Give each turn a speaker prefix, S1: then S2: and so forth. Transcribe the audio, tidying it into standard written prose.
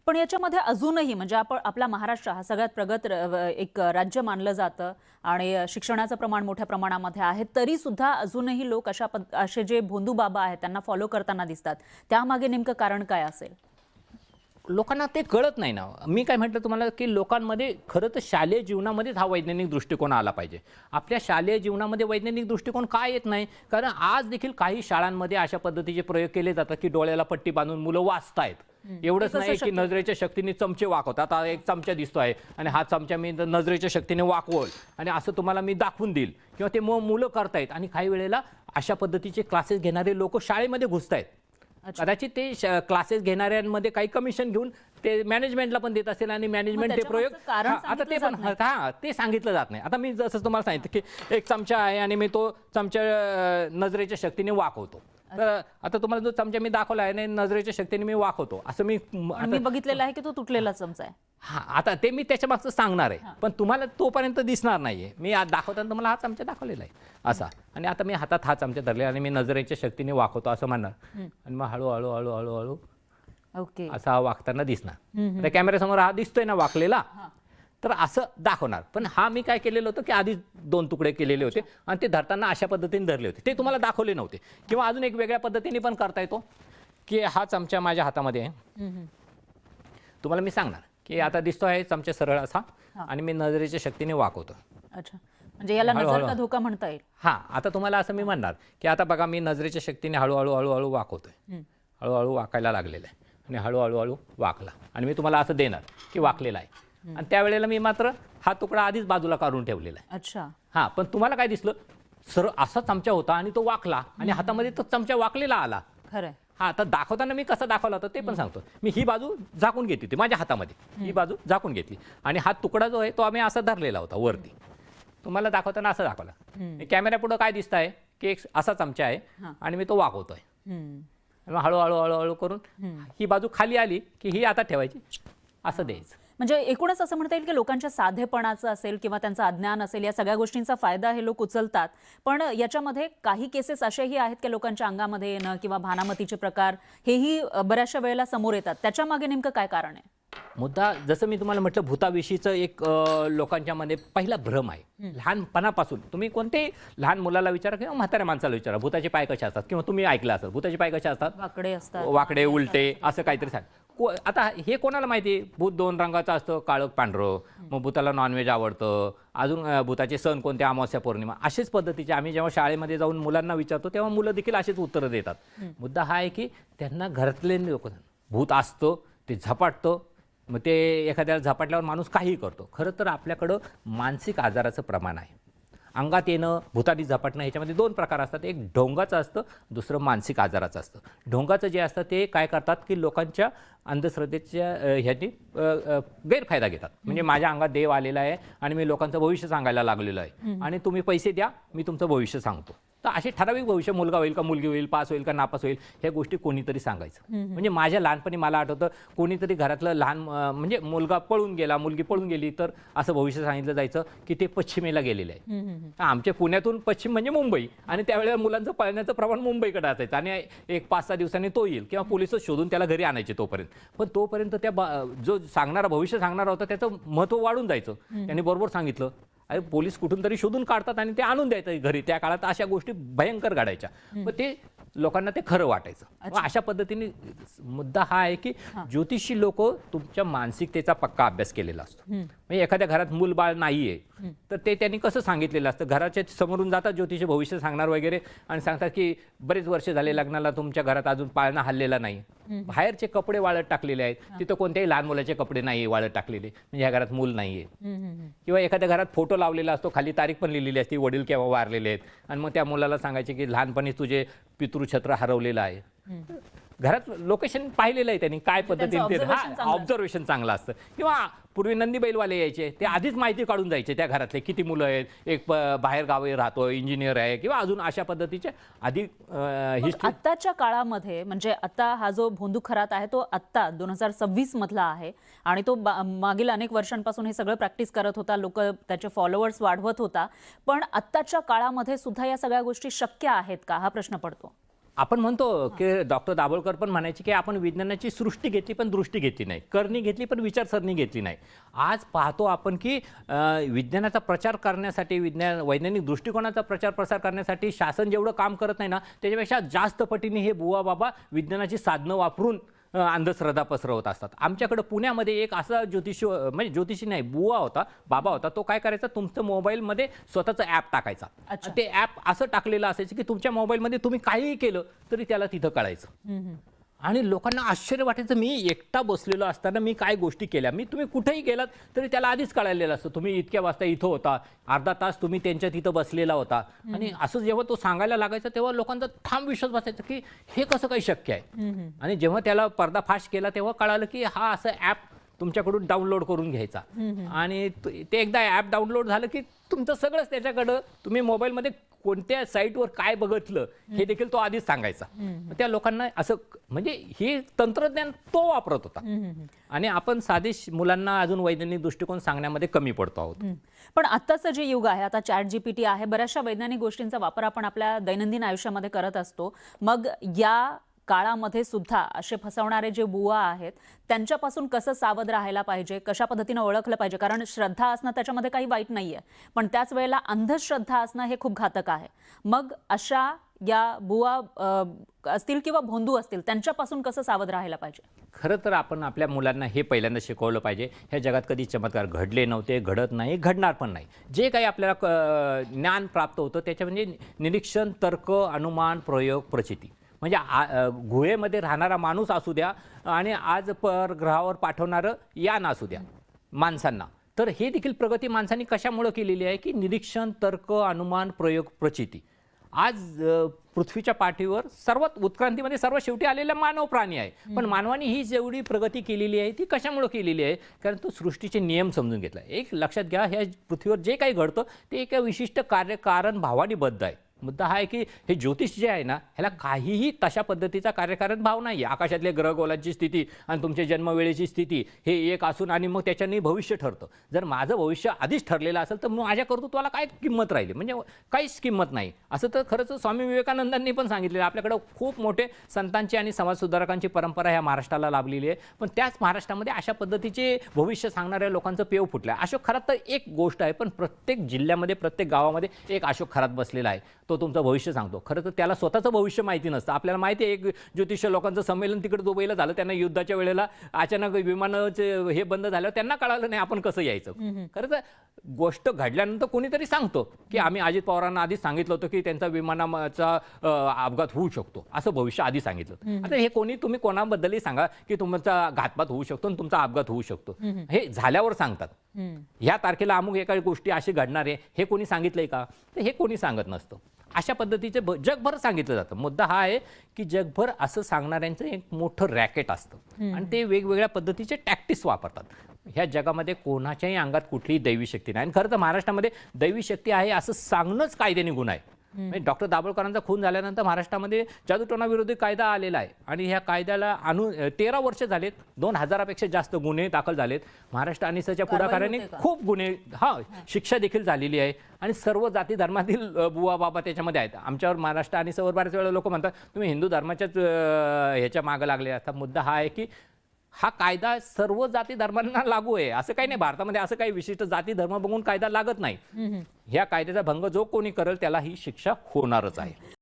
S1: पण याच्यामध्ये अजूनही म्हणजे आपण आपला महाराष्ट्र हा सगळ्यात प्रगत एक राज्य मानलं जातं आणि शिक्षणाचं प्रमाण मोठ्या प्रमाणामध्ये आहे, तरी सुद्धा अजूनही लोक असे जे भोंदू बाबा आहेत त्यांना फॉलो करताना दिसतात. त्यामागे नेमकं कारण काय असेल?
S2: लोकांना ते कळत नाही ना. मी काय म्हटलं तुम्हाला, की लोकांमध्ये खरं तर शालेय जीवनामध्येच हा वैज्ञानिक दृष्टिकोन आला पाहिजे. आपल्या शालेय जीवनामध्ये वैज्ञानिक दृष्टिकोन का येत नाही? कारण आज देखील काही शाळांमध्ये अशा पद्धतीचे प्रयोग केले जातात, की डोळ्याला पट्टी बांधून मुलं वाचतायत. एवढंच नाही की नजरेच्या शक्तीने चमचे वाकवतात. आता एक चमचा दिसतो आहे आणि हा चमचा मी नजरेच्या शक्तीने वाकवल आणि असं तुम्हाला मी दाखवून देईल, किंवा ते मुलं करतायत. आणि काही वेळेला अशा पद्धतीचे क्लासेस घेणारे लोक शाळेमध्ये घुसतायत. कदाचित ते क्लासेस घेणाऱ्यांमध्ये काही कमिशन घेऊन ते मॅनेजमेंटला पण देत असेल आणि मॅनेजमेंट ते प्रयोग आता ते पण ते सांगितलं जात नाही. आता मी जसं तुम्हाला सांगितलं की एक चमचा आहे आणि मी तो चमचा नजरेच्या शक्तीने वाकवतो. तर आता तुम्हाला जो चमचा मी दाखवला आहे आणि नजरेच्या शक्तीने मी वाकवतो असं मी
S1: बघितलेलं आहे की तो तुटलेला चमचा आहे.
S2: आता ते मी त्याच्या मागचं सांगणार आहे, पण तुम्हाला तोपर्यंत दिसणार नाहीये. मी आज दाखवताना तुम्हाला हा चमचा दाखवलेला आहे असा, आणि आता मी हातात हा चमचा धरले आणि मी नजरेच्या शक्तीने वाकवतो असं म्हणणार, आणि मग हळूहळू हळूहळू हळू
S1: ओके
S2: असा हा वाकताना दिसणार. त्या कॅमेऱ्यासमोर हा दिसतोय ना वाकलेला, तर असं दाखवणार. पण हा मी काय केलेलं होतं की आधीच 2 तुकडे केलेले होते आणि ते धरताना अशा पद्धतीने धरले होते, ते तुम्हाला दाखवले नव्हते. किंवा अजून एक वेगळ्या पद्धतीने पण करता येतो की हा चमचा माझ्या हातामध्ये आहे, तुम्हाला मी सांगणार की आता दिसतो आहे चमचा सरळ असा आणि मी नजरेच्या शक्तीने वाकवतो.
S1: अच्छा, म्हणजे याला नजर का धोका म्हणता येईल.
S2: आता तुम्हाला असं मी म्हणणार की आता बघा मी नजरेच्या शक्तीने हळूहळू हळूहळू वाकवतोय, हळूहळू वाकायला लागलेलं आहे आणि हळूहळू हळू वाकला, आणि मी तुम्हाला असं देणार की वाकलेला आहे. आणि त्यावेळेला मी मात्र हा तुकडा आधीच बाजूला काढून ठेवलेला आहे.
S1: अच्छा,
S2: पण तुम्हाला काय दिसलं, सरळ असा चमचा होता आणि तो वाकला आणि हातामध्ये तो चमचा वाकलेला आला.
S1: खरंय.
S2: आता दाखवताना मी कसं दाखवला होता ते पण सांगतो. मी ही बाजू झाकून घेतली होती माझ्या हातामध्ये, ही बाजू झाकून घेतली आणि हा तुकडा जो आहे तो आम्ही असा धरलेला होता वरती. तुम्हाला दाखवताना असं दाखवला. कॅमेरा पुढे काय दिसत आहे की एक असा चमचा आहे आणि मी तो वाकवतोय. हळूहळू हळूहळू करून ही बाजू खाली आली की ही आता ठेवायची, असं द्यायचं.
S1: म्हणजे एकूणच असं म्हणता येईल की लोकांच्या साधेपणाचं असेल किंवा त्यांचं अज्ञान असेल, या सगळ्या गोष्टींचा फायदा हे लोक उचलतात. पण याच्यामध्ये काही केसेस असेही आहेत की लोकांच्या अंगामध्ये येणं किंवा भानामतीचे प्रकार हेही बऱ्याचशा वेळेला समोर येतात. त्याच्या मागे नेमकं काय कारण आहे?
S2: मुद्दा जसं मी तुम्हाला म्हटलं, भूताविषयीचं एक लोकांच्या मध्ये पहिला भ्रम आहे. लहानपणापासून तुम्ही कोणते लहान मुलाला विचारा किंवा म्हाताऱ्या माणसाला विचारा, भूताचे पाय कसे असतात, किंवा तुम्ही ऐकलं असेल भूताचे पाय कसे असतात,
S1: वाकडे असतात,
S2: वाकडे उलटे असं काहीतरी सांग. आता हे कोणाला माहिती आहे, भूत 2 रंगाचं असतं, काळं पांढरं. मग भूताला नॉनव्हेज आवडतं. अजून भूताचे सण कोणते, अमावस्या पौर्णिमा, असेच पद्धतीचे आम्ही जेव्हा शाळेमध्ये जाऊन मुलांना विचारतो तेव्हा मुलं देखील असेच उत्तरं देतात. मुद्दा हा आहे की त्यांना घरातले लोक भूत असतं ते झपाटतं, मग ते एखाद्याला झपाटल्यावर माणूस काहीही करतो. खरं तर आपल्याकडं मानसिक आजाराचं प्रमाण आहे. अंगात येणं, भूतानी झपाटणं, ह्याच्यामध्ये 2 प्रकार असतात. एक ढोंगाचं असतं, दुसरं मानसिक आजाराचं असतं. ढोंगाचं जे असतं ते काय करतात की लोकांच्या अंधश्रद्धेच्या ह्यानी गैरफायदा घेतात. म्हणजे माझ्या अंगात देव आलेला आहे आणि मी लोकांचं भविष्य सांगायला लागलेलं आहे आणि तुम्ही पैसे द्या, मी तुमचं भविष्य सांगतो. तर असे ठराविक भविष्य, मुलगा होईल का मुलगी होईल, पास होईल का नापास होईल, ह्या गोष्टी कोणीतरी सांगायचं. म्हणजे माझ्या लहानपणी मला आठवतं, कोणीतरी घरातलं लहान म्हणजे मुलगा पळून गेला, मुलगी पळून गेली, तर असं भविष्य सांगितलं जायचं की ते पश्चिमेला गेलेलं आहे. आमच्या पुण्यातून पश्चिम म्हणजे मुंबई, आणि त्यावेळेला मुलांचं पळण्याचं प्रमाण मुंबईकडे असायचं आणि एक 5-6 दिवसांनी तो येईल किंवा पोलिसच शोधून त्याला घरी आणायचे. तोपर्यंत पण तोपर्यंत त्या जो सांगणारा भविष्य सांगणारा होता त्याचं महत्त्व वाढून जायचं. त्यांनी बरोबर सांगितलं, अरे पोलीस कुठून तरी शोधून काढतात आणि ते आणून द्यायचं घरी. त्या काळात अशा गोष्टी भयंकर घडायच्या, पण ते लोकांना ते खरं वाटायचं. अशा पद्धतीने मुद्दा हा आहे की ज्योतिषी लोक तुमच्या मानसिकतेचा पक्का अभ्यास केलेला असतो. म्हणजे एखाद्या घरात मूलबाळ नाहीये तर ते त्यांनी कसं सांगितलेलं असतं, घराच्या समोरून जातात ज्योतिषी भविष्य सांगणार वगैरे आणि सांगतात की बरेच वर्ष झाले लग्नाला, तुमच्या घरात अजून पाळणा हल्लेला नाही, बाहेरचे कपडे वाळत टाकलेले आहेत, तिथं कोणत्याही लहान मुलाचे कपडे नाही वाळत टाकलेले, म्हणजे ह्या घरात मूल नाहीये. किंवा एखाद्या घरात फोटो लावलेला असतो, खाली तारीख पण लिहिलेली असते, वडील केव्हा वारलेले आहेत, आणि मग त्या मुलाला सांगायचे की लहानपणी तुझे पितृछत्र हरवलेलं आहे. घरात लोकेशन पाहिलेलं आहे त्यांनी, काय पद्धतीने ऑब्झर्वेशन चांगलं असतं. किंवा पूर्वी नंदी बैलवाले यायचे, ते आधीच माहिती काढून जायचे त्या घरातले किती मुलं आहेत, एक बाहेर गावी राहतो, इंजिनियर आहे, किंवा अजून अशा पद्धतीचे आधी हिस्ट्री.
S1: आत्ताच्या काळामध्ये म्हणजे आता हा जो भोंदू खरात आहे तो आत्ता 2026 मधला आहे आणि तो मागील अनेक वर्षांपासून हे सगळं प्रॅक्टिस करत होता, लोक त्याचे फॉलोअर्स वाढवत होता. पण आत्ताच्या काळामध्ये सुद्धा या सगळ्या गोष्टी शक्य आहेत का, हा प्रश्न पडतो.
S2: आपण म्हणतो की डॉक्टर दाभोळकर पण म्हणायचे की आपण विज्ञानाची सृष्टी घेतली पण दृष्टी घेतली नाही, करणी घेतली पण विचारसरणी घेतली नाही. आज पाहतो आपण की विज्ञानाचा प्रचार करण्यासाठी, वैज्ञानिक दृष्टिकोनाचा प्रचार प्रसार करण्यासाठी शासन जेवढं काम करत नाही ना, त्याच्यापेक्षा जास्त पटीने हे बुवा बाबा विज्ञानाची साधनं वापरून अंधश्रद्धा पसरवत असतात. आमच्याकडे पुण्यामध्ये एक असा म्हणजे ज्योतिषी नाही, बुवा होता, बाबा होता. तो काय करायचा, तुमच्या मोबाईलमध्ये स्वतःचं ॲप टाकायचा. ते ॲप असं टाकलेलं असायचं की तुमच्या मोबाईलमध्ये तुम्ही काहीही केलं तरी त्याला तिथं कळायचं. आणि लोकांना आश्चर्य वाटायचं, मी एकटा बसलेलो असताना मी काय गोष्टी केल्या. तुम्ही कुठेही गेलात तरी त्याला आधीच कळालेलं असतं, तुम्ही इतक्या वाजता इथं होता, अर्धा तास तुम्ही त्यांच्या तिथं बसलेला होता. आणि असं जेव्हा तो सांगायला लागायचा तेव्हा लोकांचा ठाम विश्वास बसायचा की हे कसं काही शक्य आहे. आणि जेव्हा त्याला पर्दाफाश केला तेव्हा कळालं की हा असं ॲप तुमच्याकडून डाउनलोड करून घ्यायचा. आणि ते एकदा ॲप डाउनलोड झालं की तुमचं सगळंच त्याच्याकडं, तुम्ही मोबाईलमध्ये कोणत्या साईटवर काय बघितलं हे देखील तो आधीच सांगायचा. त्या लोकांना असं म्हणजे हे तंत्रज्ञान तो वापरत होता. आणि आपण साधे मुलांना अजून वैज्ञानिक दृष्टिकोन सांगण्यामध्ये कमी पडतो आहोत.
S1: पण आत्ताचं जे युग आहे, आता ChatGPT आहे, बऱ्याचशा वैज्ञानिक गोष्टींचा वापर आपण आपल्या दैनंदिन आयुष्यामध्ये करत असतो. मग या काळामध्ये सुद्धा असे फसवणारे जे बुवा आहेत त्यांच्यापासून कसं सावध राहायला पाहिजे, कशा पद्धतीने ओळखलं पाहिजे? कारण श्रद्धा असणं त्याच्यामध्ये काही वाईट नाहीये, पण त्याच वेळेला अंधश्रद्धा असणं हे खूप घातक आहे. मग अशा या बुवा असतील किंवा भोंदू असतील त्यांच्यापासून कसं सावध राहायला पाहिजे?
S2: खरं तर आपण आपल्या मुलांना हे पहिल्यांदा शिकवलं पाहिजे, ह्या जगात कधी चमत्कार घडले नव्हते, घडत नाही, घडणार पण नाही. जे काही आपल्याला ज्ञान प्राप्त होतं त्याच्या म्हणजे निरीक्षण, तर्क, अनुमान, प्रयोग, प्रचिती. म्हणजे गुहेमध्ये राहणारा माणूस असू द्या आणि आज परग्रहावर पाठवणारं यान असू द्या माणसांना, तर हे देखील प्रगती माणसांनी कशामुळे केलेली आहे की निरीक्षण, तर्क, अनुमान, प्रयोग, प्रचिती. आज पृथ्वीच्या पाठीवर सर्वात उत्क्रांतीमध्ये सर्वात शेवटी आलेला मानव प्राणी आहे. पण मानवाने ही जेवढी प्रगती केलेली आहे ती कशामुळे केलेली आहे? कारण तो सृष्टीचे नियम समजून घेतला. एक लक्षात घ्या, ह्या पृथ्वीवर जे काही घडतं ते एका विशिष्ट कार्यकारण भावाने बद्ध आहे. मुद्दा हा आहे की हे ज्योतिष जे आहे ना, ह्याला काहीही तशा पद्धतीचा कार्यकारण भाव नाही आहे. आकाशातल्या ग्रहगोलांची स्थिती आणि तुमच्या जन्मवेळेची स्थिती हे एक असून आणि मग त्याच्याने भविष्य ठरतं. जर माझं भविष्य आधीच ठरलेलं असेल तर मग माझ्या कर्तृत्वाला काय किंमत राहिली? म्हणजे काहीच किंमत नाही. असं तर खरंच स्वामी विवेकानंदांनी पण सांगितलेलं. आपल्याकडं खूप मोठे संतांची आणि समाजसुधारकांची परंपरा ह्या महाराष्ट्राला लाभलेली आहे. पण त्याच महाराष्ट्रामध्ये अशा पद्धतीचे भविष्य सांगणाऱ्या लोकांचं पेव फुटलं आहे. अशोक खरात तर एक गोष्ट आहे, पण प्रत्येक जिल्ह्यामध्ये, प्रत्येक गावामध्ये एक अशोक खरात बसलेला आहे. तो तुमचं भविष्य सांगतो. खरं तर त्याला स्वतःचं भविष्य माहिती नसतं. आपल्याला माहिती आहे, एक ज्योतिष लोकांचं संमेलन तिकडे दुबईला झालं, त्यांना युद्धाच्या वेळेला अचानक विमानाचे हे बंद झाल्यावर त्यांना कळालं नाही आपण कसं यायचं. खरं तर गोष्ट घडल्यानंतर कोणीतरी सांगतो की आम्ही अजित पवारांना आधीच सांगितलं होतं की त्यांचा विमानाचा अपघात होऊ शकतो, असं भविष्य आधी सांगितलं. आता हे तुम्ही कोणाबद्दलही सांगा की तुमचा घातपात होऊ शकतो आणि तुमचा अपघात होऊ शकतो, हे झाल्यावर सांगतात. ह्या तारखेला अमुक एका गोष्टी अशी घडणार आहे हे कोणी सांगितलंय का? तर हे कोणी सांगत नसतं. अशा पद्धतीचे जगभर सांगितलं जातं. मुद्दा हा आहे की जगभर असं सांगणाऱ्यांचं एक मोठं रॅकेट असतं आणि ते वेगवेगळ्या पद्धतीचे टॅक्टिक्स वापरतात. ह्या जगामध्ये कोणाच्याही अंगात कुठलीही दैवी शक्ती नाही. आणि खरं तर महाराष्ट्रामध्ये दैवी शक्ती आहे असं सांगणंच कायद्याने गुन्हा आहे. डॉक्टर दाभोळकरांचा खून झाल्यानंतर महाराष्ट्रामध्ये जादूटोणा विरोधी कायदा आलेला आहे आणि ह्या कायद्याला 13 वर्ष झालेत. 2000पेक्षा जास्त गुन्हे दाखल झालेत. महाराष्ट्र अनिसच्या पुढाकाराने खूप गुन्हे, शिक्षा देखील झालेली आहे. आणि सर्व जाती धर्मातील बुवा बाबा त्याच्यामध्ये आहेत. आमच्यावर महाराष्ट्र अनिसवर बऱ्याच वेळा लोक म्हणतात तुम्ही हिंदू धर्माच्याच ह्याच्या मागं लागले असतात. मुद्दा हा आहे की हा कायदा सर्व जाती धर्मांना लागू आहे. असं काही नाही, भारतामध्ये असं काही विशिष्ट जाती धर्म बघून कायदा लागत नाही. ह्या कायद्याचा भंग जो कोणी करेल त्याला ही शिक्षा होणारच आहे.